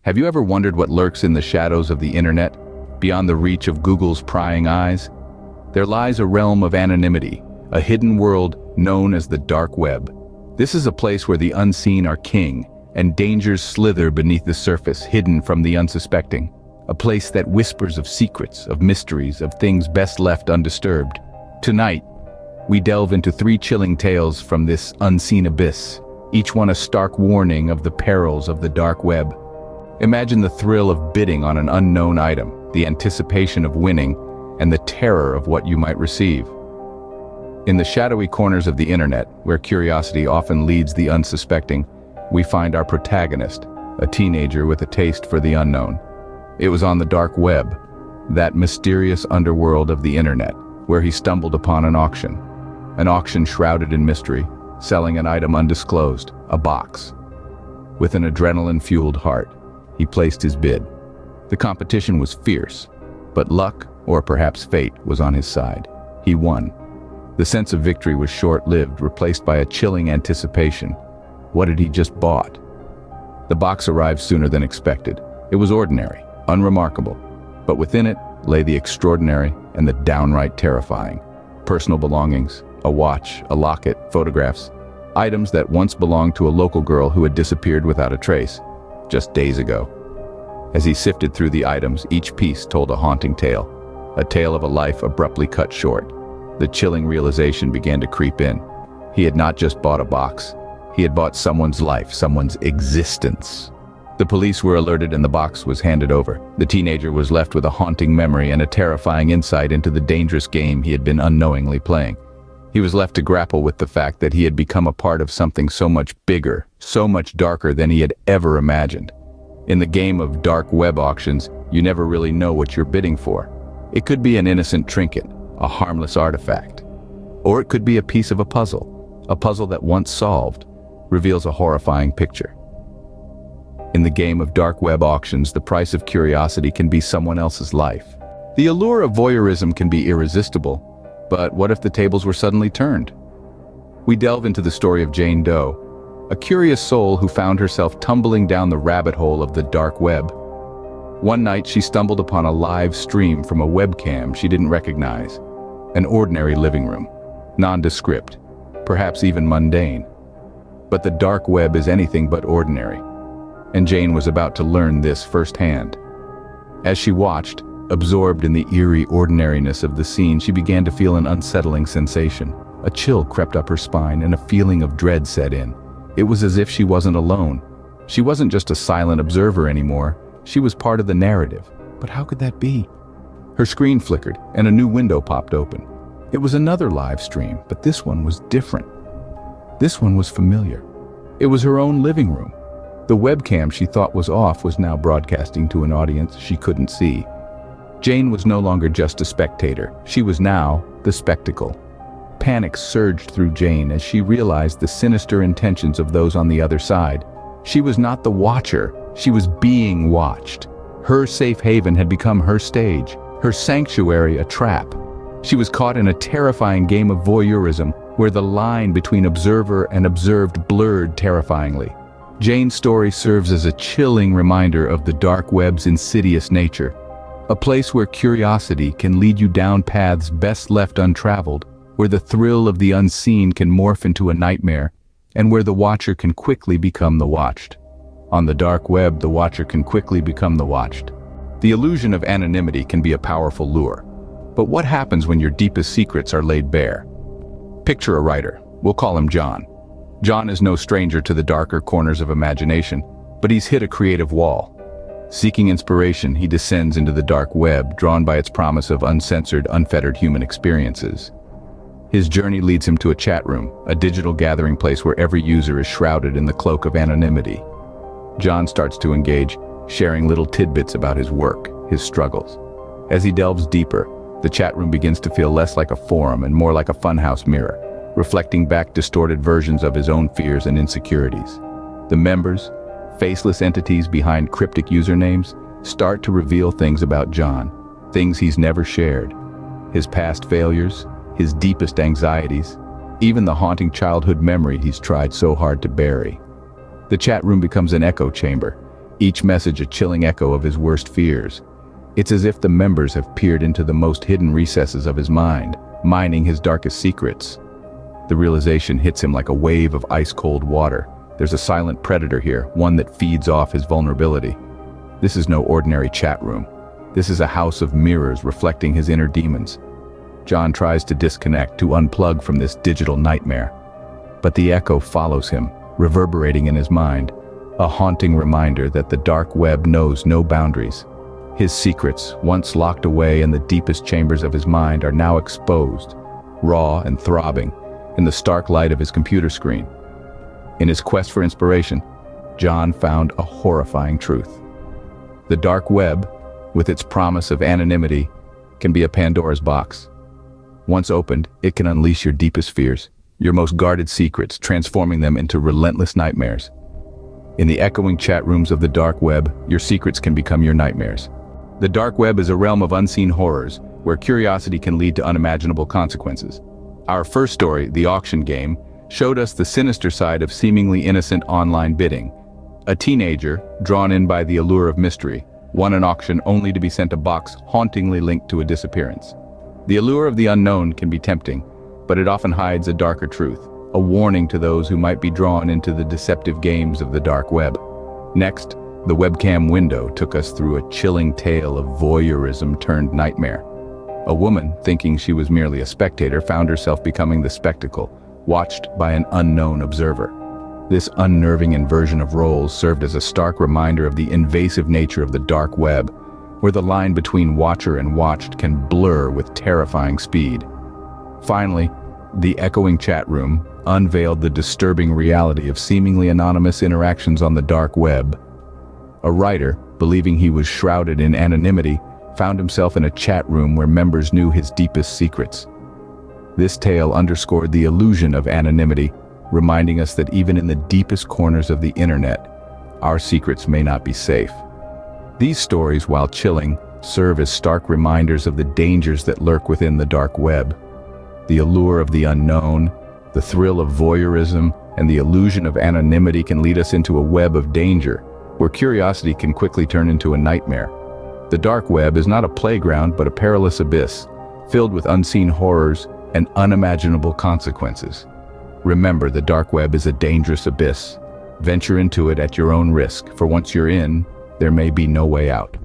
Have you ever wondered what lurks in the shadows of the internet, beyond the reach of Google's prying eyes? There lies a realm of anonymity, a hidden world known as the dark web. This is a place where the unseen are king, and dangers slither beneath the surface, hidden from the unsuspecting. A place that whispers of secrets, of mysteries, of things best left undisturbed. Tonight, we delve into 3 chilling tales from this unseen abyss, each one a stark warning of the perils of the dark web. Imagine the thrill of bidding on an unknown item, the anticipation of winning, and the terror of what you might receive. In the shadowy corners of the internet, where curiosity often leads the unsuspecting, we find our protagonist, a teenager with a taste for the unknown. It was on the dark web, that mysterious underworld of the internet, where he stumbled upon an auction shrouded in mystery, selling an item undisclosed, a box. With an adrenaline-fueled heart, he placed his bid. The competition was fierce, but luck, or perhaps fate, was on his side. He won. The sense of victory was short-lived, replaced by a chilling anticipation. What had he just bought? The box arrived sooner than expected. It was ordinary, unremarkable, but within it lay the extraordinary and the downright terrifying. Personal belongings, a watch, a locket, photographs, items that once belonged to a local girl who had disappeared without a trace, just days ago. As he sifted through the items, each piece told a haunting tale, a tale of a life abruptly cut short. The chilling realization began to creep in. He had not just bought a box, he had bought someone's life, someone's existence. The police were alerted and the box was handed over. The teenager was left with a haunting memory and a terrifying insight into the dangerous game he had been unknowingly playing. He was left to grapple with the fact that he had become a part of something so much bigger, so much darker than he had ever imagined. In the game of dark web auctions, you never really know what you're bidding for. It could be an innocent trinket, a harmless artifact. Or it could be a piece of a puzzle that once solved reveals a horrifying picture. In the game of dark web auctions, the price of curiosity can be someone else's life. The allure of voyeurism can be irresistible, but what if the tables were suddenly turned? We delve into the story of Jane Doe, a curious soul who found herself tumbling down the rabbit hole of the dark web. One night she stumbled upon a live stream from a webcam she didn't recognize. An ordinary living room, nondescript, perhaps even mundane. But the dark web is anything but ordinary, and Jane was about to learn this firsthand. As she watched, absorbed in the eerie ordinariness of the scene, she began to feel an unsettling sensation. A chill crept up her spine and a feeling of dread set in. It was as if she wasn't alone. She wasn't just a silent observer anymore. She was part of the narrative. But how could that be? Her screen flickered and a new window popped open. It was another live stream, but this one was different. This one was familiar. It was her own living room. The webcam she thought was off was now broadcasting to an audience she couldn't see. Jane was no longer just a spectator. She was now the spectacle. Panic surged through Jane as she realized the sinister intentions of those on the other side. She was not the watcher, she was being watched. Her safe haven had become her stage, her sanctuary a trap. She was caught in a terrifying game of voyeurism where the line between observer and observed blurred terrifyingly. Jane's story serves as a chilling reminder of the dark web's insidious nature, a place where curiosity can lead you down paths best left untraveled, where the thrill of the unseen can morph into a nightmare, and where the watcher can quickly become the watched. On the dark web, the watcher can quickly become the watched. The illusion of anonymity can be a powerful lure. But what happens when your deepest secrets are laid bare? Picture a writer. We'll call him John. John is no stranger to the darker corners of imagination, but he's hit a creative wall. Seeking inspiration, he descends into the dark web, drawn by its promise of uncensored, unfettered human experiences. His journey leads him to a chat room, a digital gathering place where every user is shrouded in the cloak of anonymity. John starts to engage, sharing little tidbits about his work, his struggles. As he delves deeper, the chat room begins to feel less like a forum and more like a funhouse mirror, reflecting back distorted versions of his own fears and insecurities. The members, faceless entities behind cryptic usernames, start to reveal things about John, things he's never shared. His past failures, his deepest anxieties, even the haunting childhood memory he's tried so hard to bury. The chat room becomes an echo chamber, each message a chilling echo of his worst fears. It's as if the members have peered into the most hidden recesses of his mind, mining his darkest secrets. The realization hits him like a wave of ice-cold water. There's a silent predator here, one that feeds off his vulnerability. This is no ordinary chat room. This is a house of mirrors reflecting his inner demons. John tries to disconnect, to unplug from this digital nightmare. But the echo follows him, reverberating in his mind, a haunting reminder that the dark web knows no boundaries. His secrets, once locked away in the deepest chambers of his mind, are now exposed, raw and throbbing, in the stark light of his computer screen. In his quest for inspiration, John found a horrifying truth. The dark web, with its promise of anonymity, can be a Pandora's box. Once opened, it can unleash your deepest fears, your most guarded secrets, transforming them into relentless nightmares. In the echoing chat rooms of the dark web, your secrets can become your nightmares. The dark web is a realm of unseen horrors, where curiosity can lead to unimaginable consequences. Our first story, The Auction Game, showed us the sinister side of seemingly innocent online bidding. A teenager, drawn in by the allure of mystery, won an auction only to be sent a box hauntingly linked to a disappearance. The allure of the unknown can be tempting, but it often hides a darker truth, a warning to those who might be drawn into the deceptive games of the dark web. Next, the webcam window took us through a chilling tale of voyeurism turned nightmare. A woman, thinking she was merely a spectator, found herself becoming the spectacle, watched by an unknown observer. This unnerving inversion of roles served as a stark reminder of the invasive nature of the dark web, where the line between watcher and watched can blur with terrifying speed. Finally, the echoing chat room unveiled the disturbing reality of seemingly anonymous interactions on the dark web. A writer, believing he was shrouded in anonymity, found himself in a chat room where members knew his deepest secrets. This tale underscored the illusion of anonymity, reminding us that even in the deepest corners of the internet, our secrets may not be safe. These stories, while chilling, serve as stark reminders of the dangers that lurk within the dark web. The allure of the unknown, the thrill of voyeurism, and the illusion of anonymity can lead us into a web of danger, where curiosity can quickly turn into a nightmare. The dark web is not a playground but a perilous abyss, filled with unseen horrors and unimaginable consequences. Remember, the dark web is a dangerous abyss. Venture into it at your own risk, for once you're in, there may be no way out.